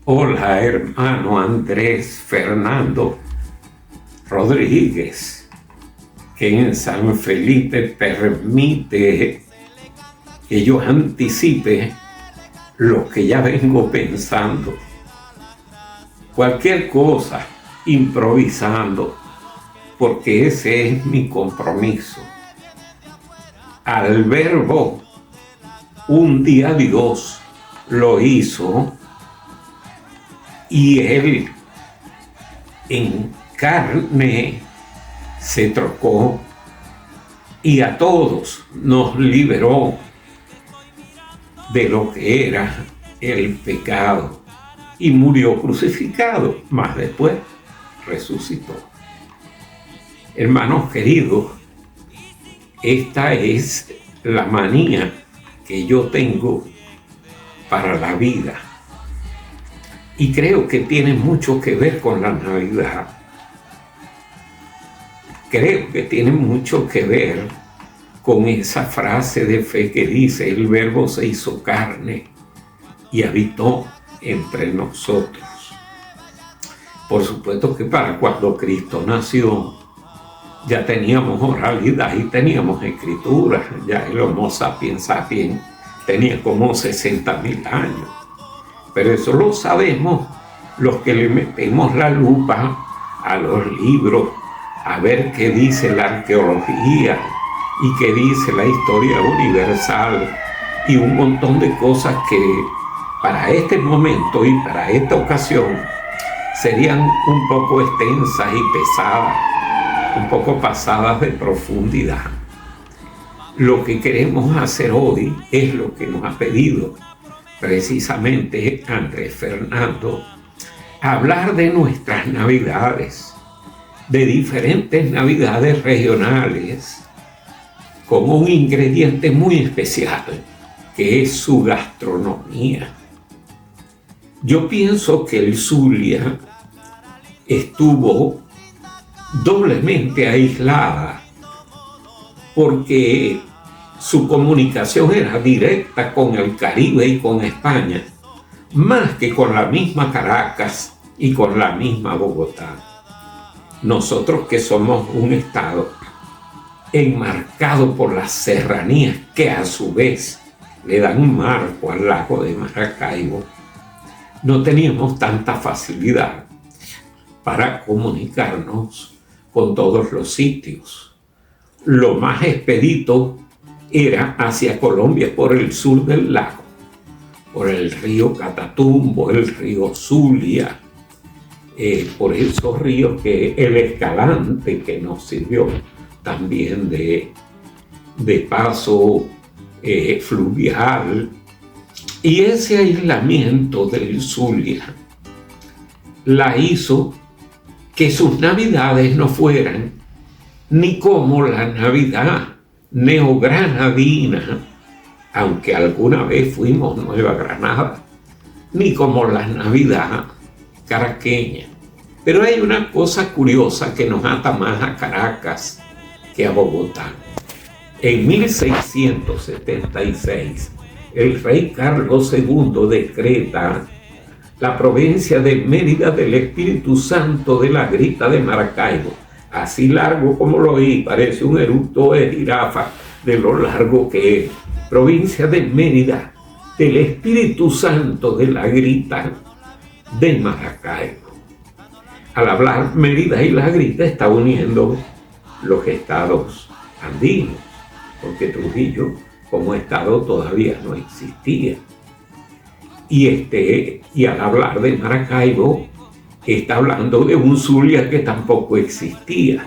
Hola, hermano Andrés Fernando Rodríguez, que en San Felipe permite que yo anticipe lo que ya vengo pensando. Cualquier cosa, improvisando, porque ese es mi compromiso. Al verbo, un día Dios lo hizo y Él en carne se trocó y a todos nos liberó de lo que era el pecado y murió crucificado, mas después resucitó. Hermanos queridos, esta es la manía que yo tengo para la vida y creo que tiene mucho que ver con la Navidad. Creo que tiene mucho que ver con esa frase de fe que dice: el Verbo se hizo carne y habitó entre nosotros. Por supuesto que para cuando Cristo nació ya teníamos oralidad y teníamos escritura. Ya el Homo sapiens sapiens tenía como 60.000 años. Pero eso lo sabemos los que le metemos la lupa a los libros a ver qué dice la arqueología y qué dice la historia universal y un montón de cosas que para este momento y para esta ocasión serían un poco extensas y pesadas, un poco pasadas de profundidad. Lo que queremos hacer hoy es lo que nos ha pedido precisamente Andrés Fernando: hablar de nuestras navidades, de diferentes navidades regionales, con un ingrediente muy especial, que es su gastronomía. Yo pienso que el Zulia estuvo doblemente aislada porque su comunicación era directa con el Caribe y con España, más que con la misma Caracas y con la misma Bogotá. Nosotros que somos un estado enmarcado por las serranías que a su vez le dan un marco al lago de Maracaibo, no teníamos tanta facilidad para comunicarnos con todos los sitios. Lo más expedito era hacia Colombia por el sur del lago, por el río Catatumbo, el río Zulia, por esos ríos que el Escalante, que nos sirvió también de paso fluvial. Y ese aislamiento del Zulia la hizo que sus navidades no fueran ni como la Navidad neogranadina, aunque alguna vez fuimos Nueva Granada, ni como la Navidad caraqueña. Pero hay una cosa curiosa que nos ata más a Caracas que a Bogotá. En 1676, el rey Carlos II decreta la provincia de Mérida del Espíritu Santo de la Grita de Maracaibo. Así largo como lo oí, parece un eructo de jirafa de lo largo que es. Provincia de Mérida del Espíritu Santo de la Grita de Maracaibo. Al hablar Mérida y la Grita está uniendo los estados andinos, porque Trujillo como estado todavía no existía. Y al hablar de Maracaibo está hablando de un Zulia que tampoco existía,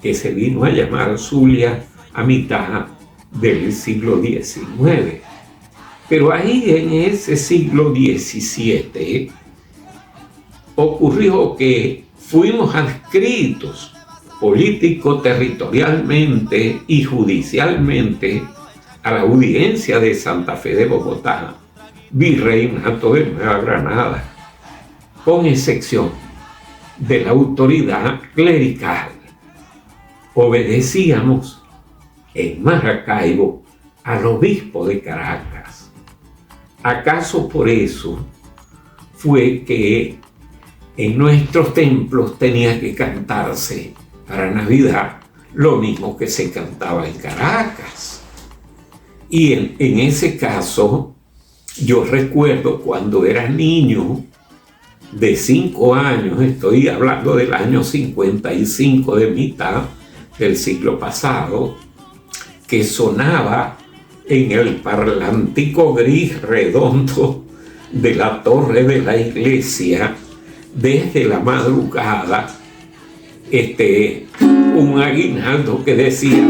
que se vino a llamar Zulia a mitad del siglo XIX. Pero ahí en ese siglo XVII ocurrió que fuimos adscritos político-territorialmente y judicialmente a la audiencia de Santa Fe de Bogotá, virreinato de Nueva Granada, con excepción de la autoridad clerical. Obedecíamos en Maracaibo al obispo de Caracas. ¿Acaso por eso fue que en nuestros templos tenía que cantarse para Navidad lo mismo que se cantaba en Caracas. Y en ese caso, yo recuerdo cuando era niño, de 5 años, estoy hablando del año 55, de mitad del siglo pasado, que sonaba en el parlantico gris redondo de la torre de la iglesia, desde la madrugada, un aguinaldo que decía: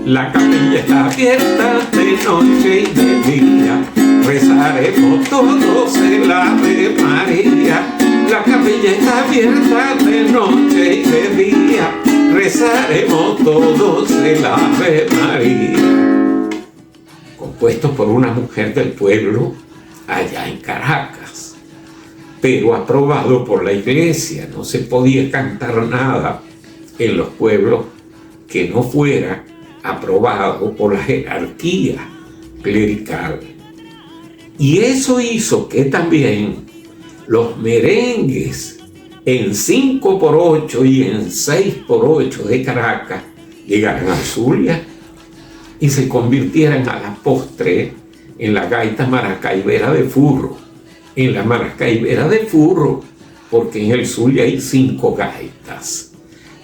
la capilla está abierta de noche y de día, rezaremos todos el Ave María. La capilla está abierta de noche y de día, rezaremos todos el Ave María. Compuesto por una mujer del pueblo allá en Caracas, pero aprobado por la iglesia. No se podía cantar nada en los pueblos que no fuera aprobado por la jerarquía clerical. Y eso hizo que también los merengues en 5x8 y en 6x8 de Caracas llegaran a Zulia y se convirtieran a la postre en la gaita maracaibera de Furro. En la maracaibera de Furro, porque en el Zulia hay 5 gaitas.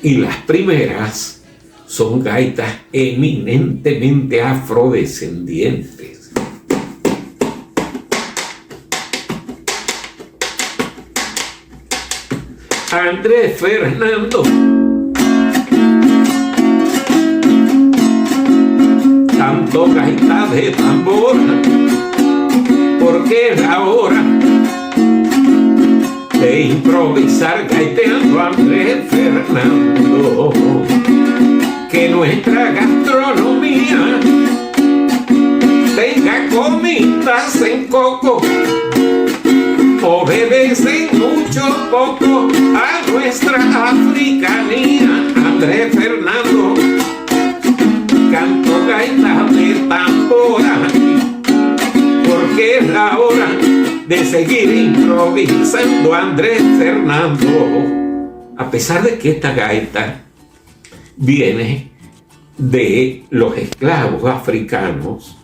Y las primeras son gaitas eminentemente afrodescendientes. Andrés Fernando cantó gaita de tambor, porque es la hora de improvisar gaiteando a Andrés Fernando. Que nuestra gastronomía tenga comidas en coco, obedecen mucho poco a nuestra africanía. Andrés Fernando cantó gaita de tambora, porque es la hora de seguir improvisando Andrés Fernando. A pesar de que esta gaita viene de los esclavos africanos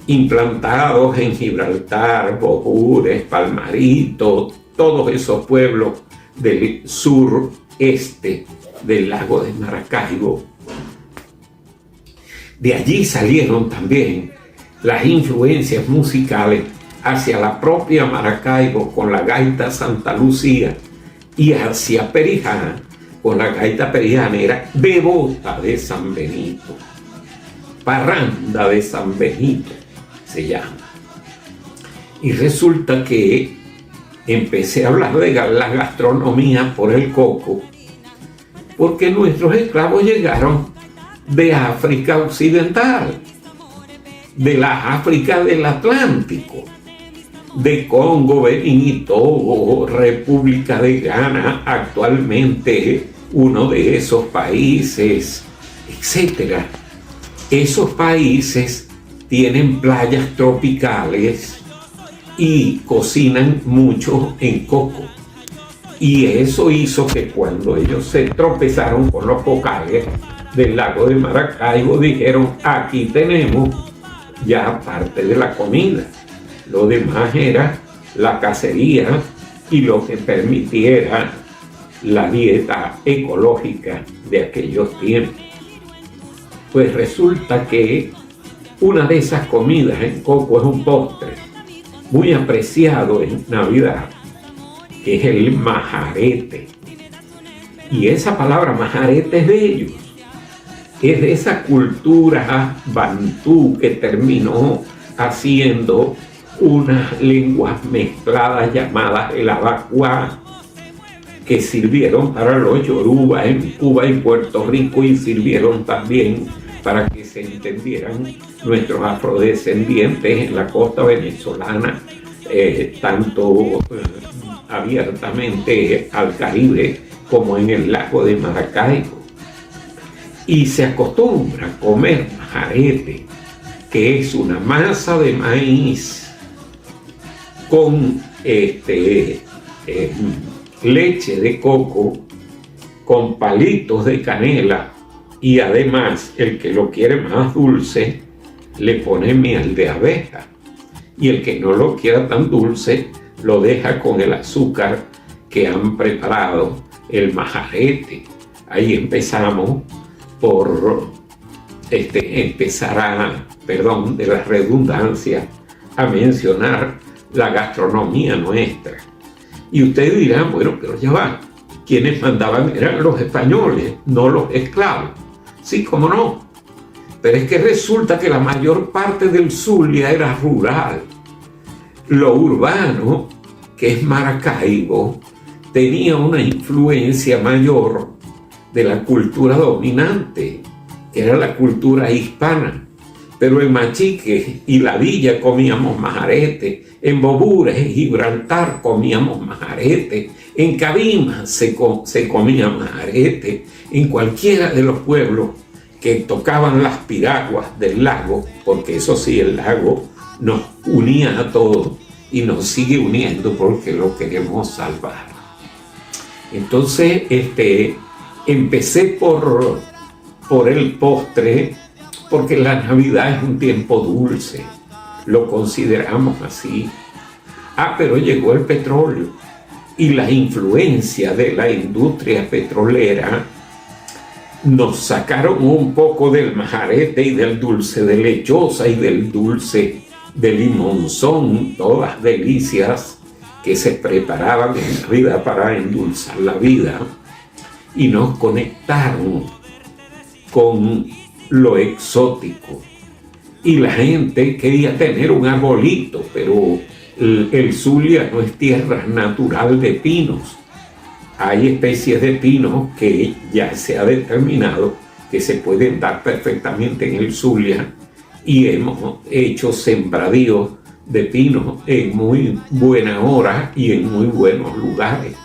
implantados en Gibraltar, Bojures, Palmarito, todos esos pueblos del sureste del lago de Maracaibo. De allí salieron también las influencias musicales hacia la propia Maracaibo con la gaita Santa Lucía y hacia Perijá con la gaita perijanera, devota de San Benito, parranda de San Benito se llama. Y resulta que empecé a hablar de la gastronomía por el coco, porque nuestros esclavos llegaron de África Occidental, de la África del Atlántico, de Congo, Benín y Togo, República de Ghana, actualmente uno de esos países, etc. Esos países tienen playas tropicales y cocinan mucho en coco. Y eso hizo que cuando ellos se tropezaron con los cocales del lago de Maracaibo, dijeron: aquí tenemos ya parte de la comida. Lo demás era la cacería y lo que permitiera la dieta ecológica de aquellos tiempos. Pues resulta que una de esas comidas en coco es un postre muy apreciado en Navidad, que es el majarete. Y esa palabra majarete es de ellos, es de esa cultura bantú que terminó haciendo unas lenguas mezcladas llamadas el abacuá, que sirvieron para los yoruba en Cuba y Puerto Rico y sirvieron también para que se entendieran nuestros afrodescendientes en la costa venezolana, tanto abiertamente al Caribe como en el lago de Maracaibo. Y se acostumbra a comer majarete, que es una masa de maíz con leche de coco, con palitos de canela, y además el que lo quiere más dulce le pone miel de abeja, y el que no lo quiera tan dulce lo deja con el azúcar que han preparado, el majarete. Ahí empezamos por perdón de la redundancia, a mencionar la gastronomía nuestra. Y ustedes dirán, bueno, pero ya va, quienes mandaban eran los españoles, no los esclavos. Sí, cómo no. Pero es que resulta que la mayor parte del Zulia era rural. Lo urbano, que es Maracaibo, tenía una influencia mayor de la cultura dominante, que era la cultura hispana. Pero en Machique y la villa comíamos majarete, en Bobures y Gibraltar comíamos majarete, en Cabima se comía majarete, en cualquiera de los pueblos que tocaban las piraguas del lago, porque eso sí, el lago nos unía a todos y nos sigue uniendo porque lo queremos salvar. Entonces, empecé por el postre, porque la Navidad es un tiempo dulce, lo consideramos así. Pero llegó el petróleo y la influencia de la industria petrolera nos sacaron un poco del majarete y del dulce de lechosa y del dulce de limonzón, todas delicias que se preparaban en Navidad para endulzar la vida, y nos conectaron con lo exótico. Y la gente quería tener un arbolito, pero el Zulia no es tierra natural de pinos. Hay especies de pinos que ya se ha determinado que se pueden dar perfectamente en el Zulia, y hemos hecho sembradíos de pinos en muy buena hora y en muy buenos lugares.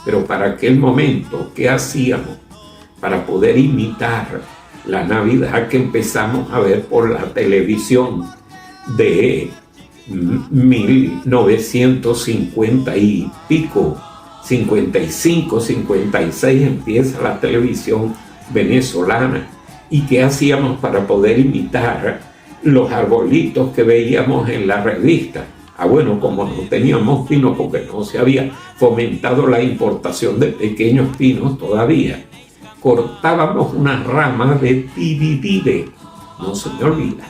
Pero para aquel momento, ¿qué hacíamos? Para poder imitar la Navidad que empezamos a ver por la televisión de 1950 y pico, 55, 56 empieza la televisión venezolana. ¿Y qué hacíamos para poder imitar los arbolitos que veíamos en la revista? Bueno, como no teníamos pinos, porque no se había fomentado la importación de pequeños pinos todavía, cortábamos unas ramas de tibiribe, no se me olvida.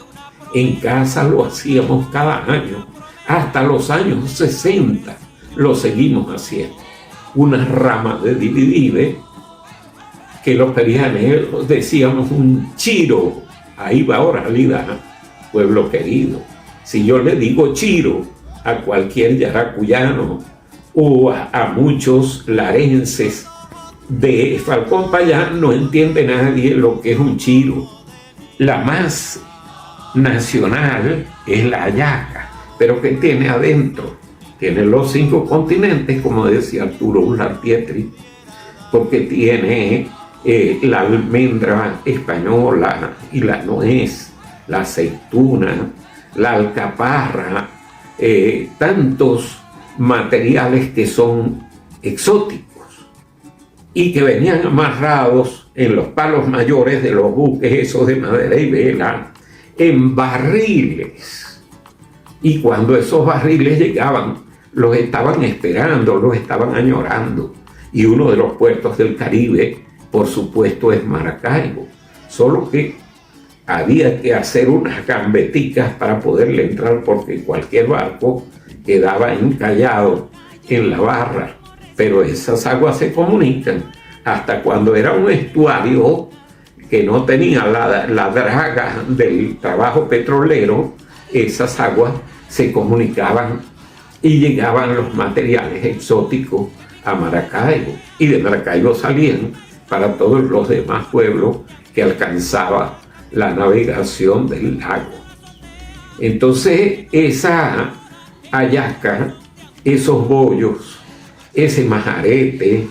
En casa lo hacíamos cada año, hasta los años 60 lo seguimos haciendo. Unas ramas de tibiribe que los perianeros decíamos un chiro. Ahí va oralidad, pueblo querido. Si yo le digo chiro a cualquier yaracuyano o a muchos larenses de Falcón para allá, no entiende nadie lo que es un chiro. La más nacional es la hallaca, pero ¿qué tiene adentro? Tiene los 5 continentes, como decía Arturo Uslar-Pietri, porque tiene la almendra española y la nuez, la aceituna, la alcaparra, tantos materiales que son exóticos y que venían amarrados en los palos mayores de los buques esos de madera y vela, en barriles. Y cuando esos barriles llegaban, los estaban esperando, los estaban añorando. Y uno de los puertos del Caribe, por supuesto, es Maracaibo. Solo que había que hacer unas gambeticas para poderle entrar, porque cualquier barco quedaba encallado en la barra. Pero esas aguas se comunican. Hasta cuando era un estuario que no tenía la draga del trabajo petrolero, esas aguas se comunicaban y llegaban los materiales exóticos a Maracaibo. Y de Maracaibo salían para todos los demás pueblos que alcanzaba la navegación del lago. Entonces, esa hallaca, esos bollos, ese majarete,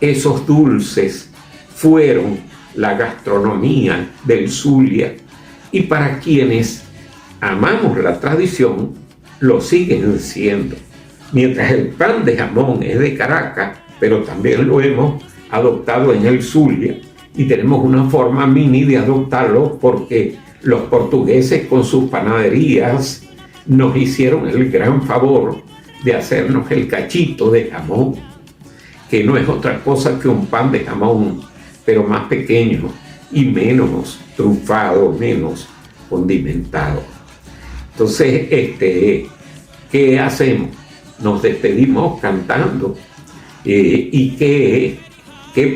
esos dulces fueron la gastronomía del Zulia, y para quienes amamos la tradición lo siguen siendo. Mientras el pan de jamón es de Caracas, pero también lo hemos adoptado en el Zulia y tenemos una forma mini de adoptarlo porque los portugueses con sus panaderías nos hicieron el gran favor de hacernos el cachito de jamón, que no es otra cosa que un pan de jamón, pero más pequeño y menos trufado, menos condimentado. Entonces, ¿qué hacemos? Nos despedimos cantando. ¿Y qué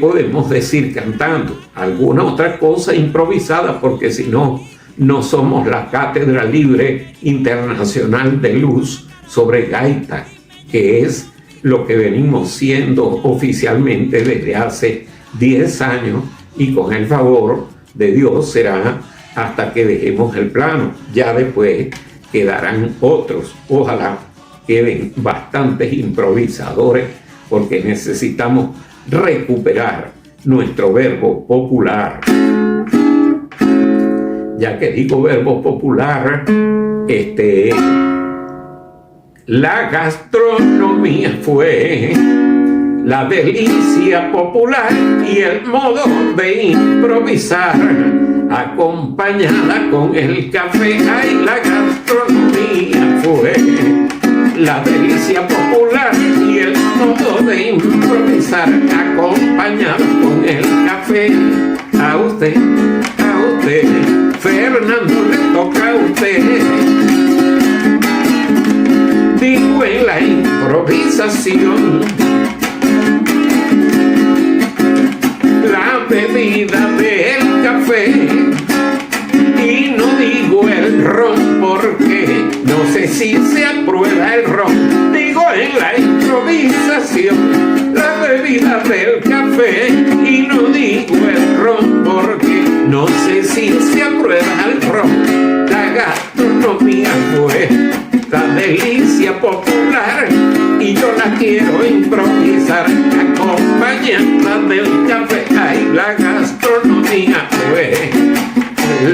podemos decir cantando? Alguna otra cosa improvisada, porque si no, no somos la Cátedra Libre Internacional de Luz sobre gaita, que es lo que venimos siendo oficialmente desde hace 10 años, y con el favor de Dios será hasta que dejemos el plano. Ya después quedarán otros, ojalá queden bastantes improvisadores, porque necesitamos recuperar nuestro verbo popular. Ya que digo verbo popular, la gastronomía fue la delicia popular y el modo de improvisar, acompañada con el café. Ay, la gastronomía fue la delicia popular y el modo de improvisar, acompañado con el café. A usted, Fernando, le toca a usted. Digo en la improvisación, la bebida del café, y no digo el ron porque no sé si se aprueba el ron. Digo en la improvisación, la bebida del café, y no digo el ron porque no sé si se aprueba el ron. La gastronomía fue la delicia popular y yo la quiero improvisar, acompañada del café. Ay, la gastronomía fue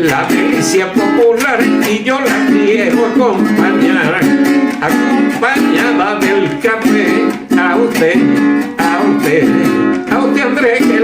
la delicia popular y yo la quiero acompañar, acompañada del café. A usted Andrés, que